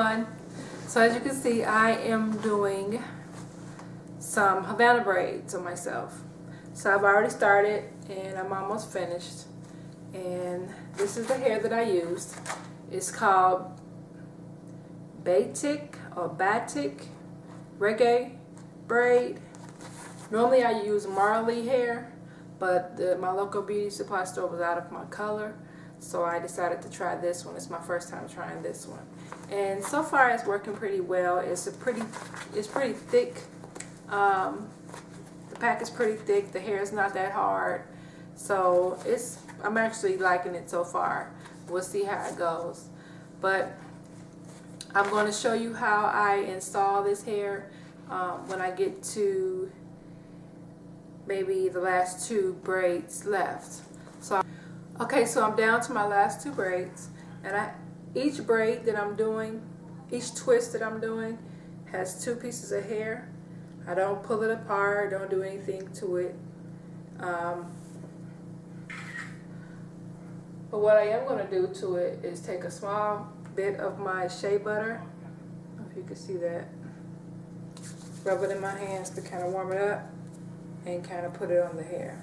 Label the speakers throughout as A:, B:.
A: everyone. So as you can see, I am doing some Havana braids on myself. So I've already started and I'm almost finished. And this is the hair that I used. It's called Batik or Batik Reggae braid. Normally I use Marley hair, but my local beauty supply store was out of my color. So I decided to try this one. It's my first time trying this one, and so far it's working pretty well. It's pretty thick. The pack is pretty thick. The hair is not that hard, so I'm actually liking it so far. We'll see how it goes, but I'm going to show you how I install this hair when I get to maybe the last 2 braids left. Okay, so I'm down to my last 2 braids, and each braid that I'm doing, each twist that I'm doing has 2 pieces of hair. I don't pull it apart, don't do anything to it. But what I am going to do to it is take a small bit of my shea butter, I don't know if you can see that, rub it in my hands to kind of warm it up and kind of put it on the hair.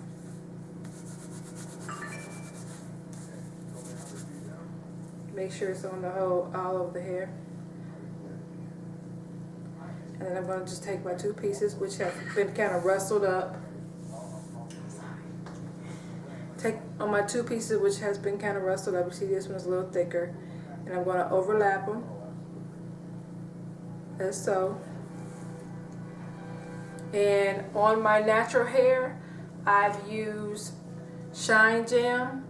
A: Make sure it's on the whole, all over the hair. And then I'm going to just take my 2 pieces, which have been kind of rustled up. Take on my 2 pieces, which has been kind of rustled up. You see this one is a little thicker. And I'm going to overlap them, as so. And on my natural hair, I've used Shine Jam.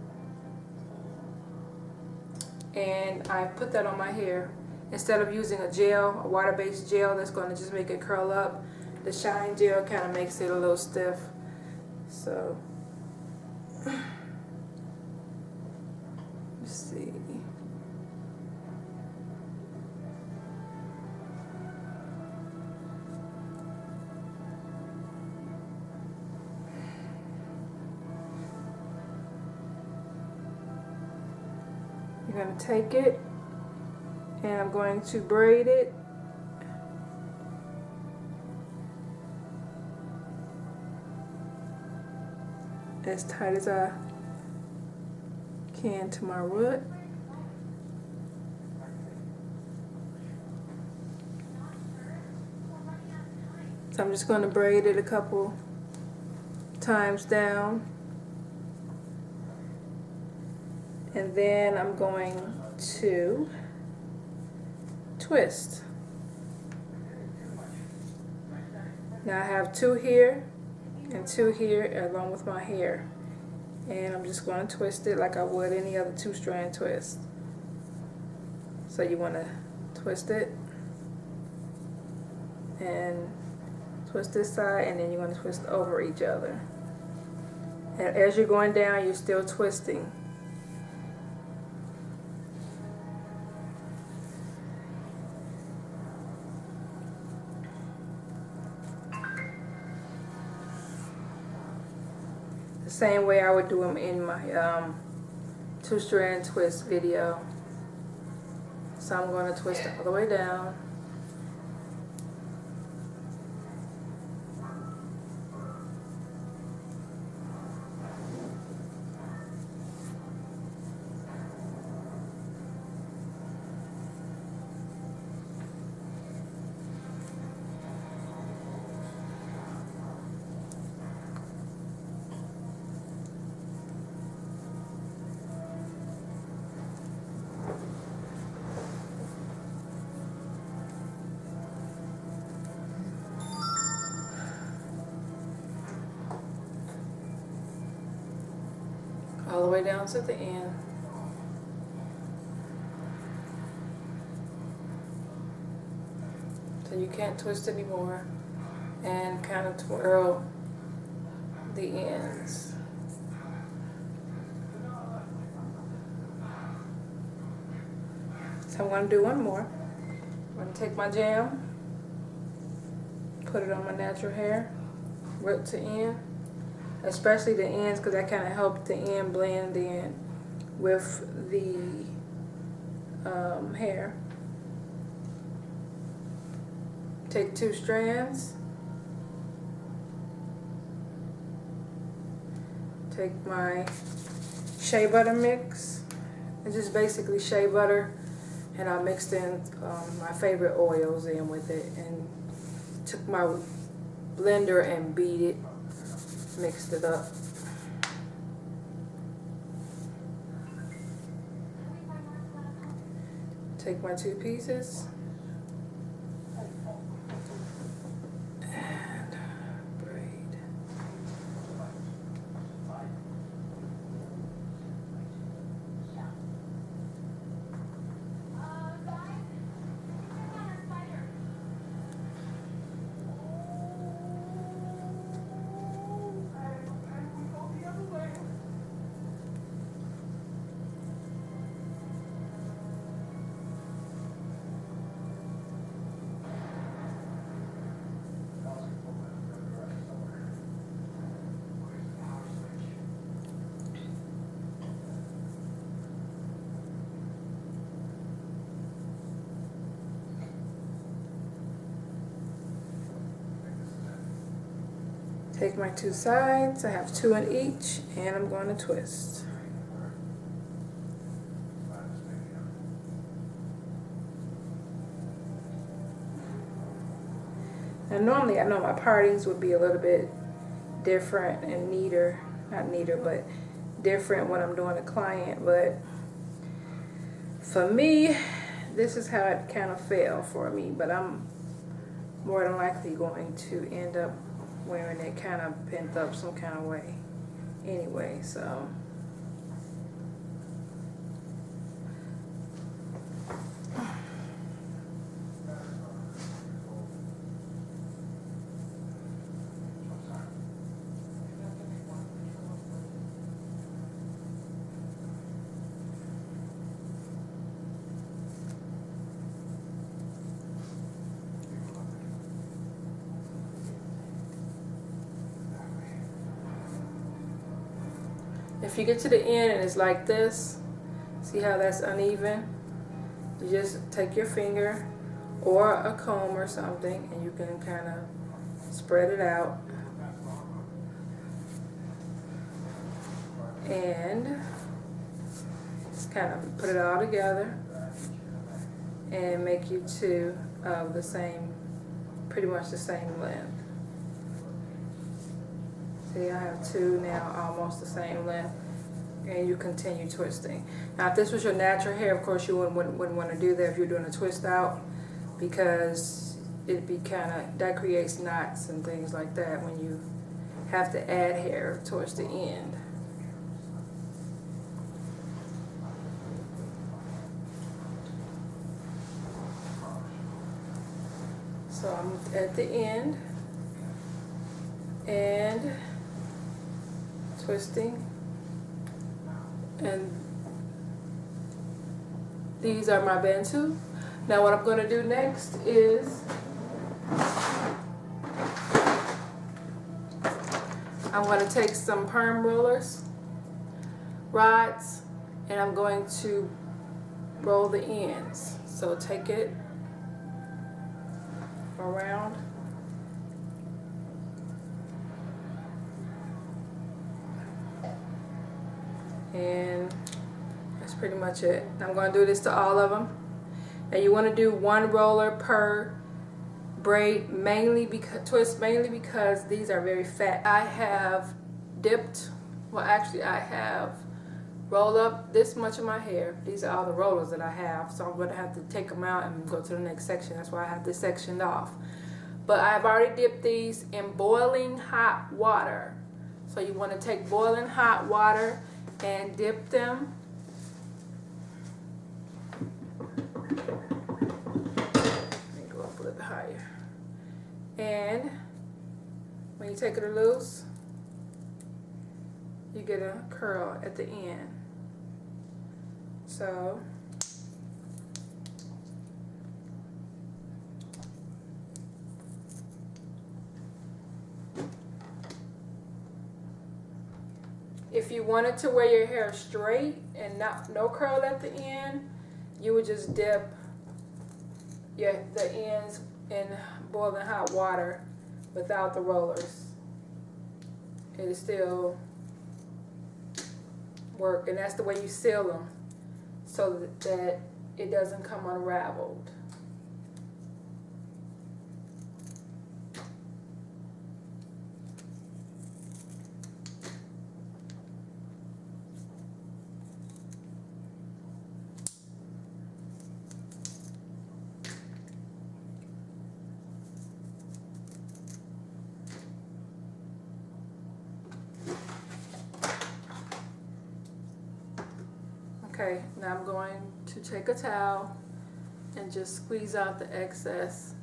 A: And I put that on my hair. Instead of using a gel, a water-based gel that's going to just make it curl up, the Shine Gel kind of makes it a little stiff. So, let's see. I'm going to take it and I'm going to braid it as tight as I can to my root. So I'm just going to braid it a couple times down. And then I'm going to twist. Now I have 2 here and 2 here along with my hair. And I'm just going to twist it like I would any other 2-strand twist. So you want to twist it and twist this side, and then you're going to twist over each other. And as you're going down, you're still twisting. The same way I would do them in my 2-strand twist video. So I'm going to twist all the way down. All the way down to the end. So you can't twist anymore, and kind of twirl the ends. So I'm going to do one more. I'm going to take my jam, put it on my natural hair, root to end, especially the ends, because that kind of helps the end blend in with the hair. Take 2 strands. Take my shea butter mix. It's just basically shea butter, and I mixed in my favorite oils in with it, and took my blender and beat it, mixed it up. Take my 2 pieces and braid. Take my 2 sides, I have 2 in each, and I'm going to twist. And normally I know my partings would be a little bit different and neater, not neater, but different when I'm doing a client, but for me, this is how it kind of fell for me, but I'm more than likely going to end up wearing it kind of pent up some kind of way anyway, so if you get to the end and it's like this, see how that's uneven? You just take your finger or a comb or something and you can kind of spread it out and just kind of put it all together and make you 2 of the same, pretty much the same length. See, I have 2 now, almost the same length, and you continue twisting. Now, if this was your natural hair, of course, you wouldn't want to do that if you're doing a twist out, because it'd be kind of, that creates knots and things like that when you have to add hair towards the end. So I'm at the end and twisting, and these are my bantu. Now what I'm going to do next is I'm going to take some perm rods, and I'm going to roll the ends. So take it around. And that's pretty much it. I'm going to do this to all of them. And you want to do 1 roller per braid, twist mainly because these are very fat. I have dipped, well actually I have rolled up this much of my hair. These are all the rollers that I have, so I'm going to have to take them out and go to the next section. That's why I have this sectioned off. But I've already dipped these in boiling hot water. So you want to take boiling hot water and dip them. Let me go up a little bit higher. And when you take it loose, you get a curl at the end. So if you wanted to wear your hair straight and no curl at the end, you would just dip the ends in boiling hot water without the rollers, it'll still work. And that's the way you seal them, so that it doesn't come unraveled. Okay, now I'm going to take a towel and just squeeze out the excess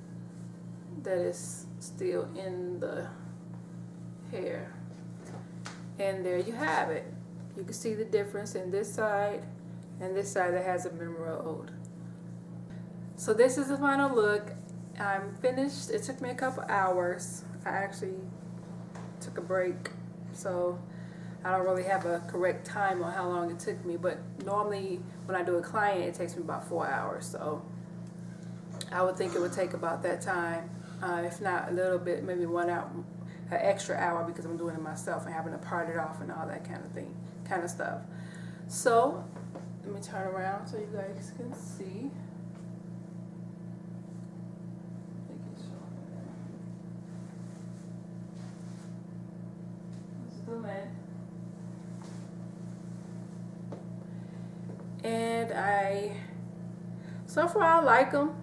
A: that is still in the hair. And there you have it. You can see the difference in this side and this side that hasn't been rolled. So this is the final look. I'm finished. It took me a couple hours. I actually took a break, so I don't really have a correct time on how long it took me, but normally when I do a client, it takes me about 4 hours. So I would think it would take about that time, if not a little bit, maybe 1 hour, an extra hour, because I'm doing it myself and having to part it off and all that kind of stuff. So let me turn around so you guys can see. This is the length. And so far I like them.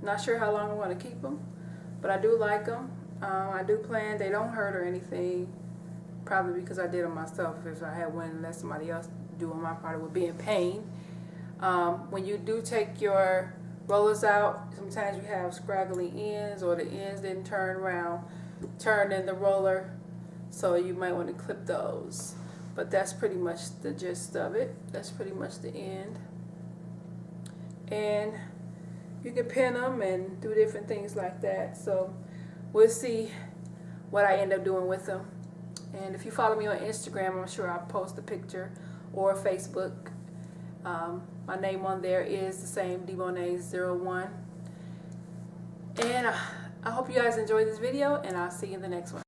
A: Not sure how long I want to keep them, but I do like them. I do plan, they don't hurt or anything, probably because I did them myself. If I had went and let somebody else do them, I probably would be in pain. When you do take your rollers out, sometimes you have scraggly ends, or the ends didn't turn in the roller, so you might want to clip those. But that's pretty much the gist of it. That's pretty much the end. And you can pin them and do different things like that. So we'll see what I end up doing with them. And if you follow me on Instagram, I'm sure I'll post a picture, or Facebook. My name on there is the same, dbonays01. And I hope you guys enjoyed this video, and I'll see you in the next one.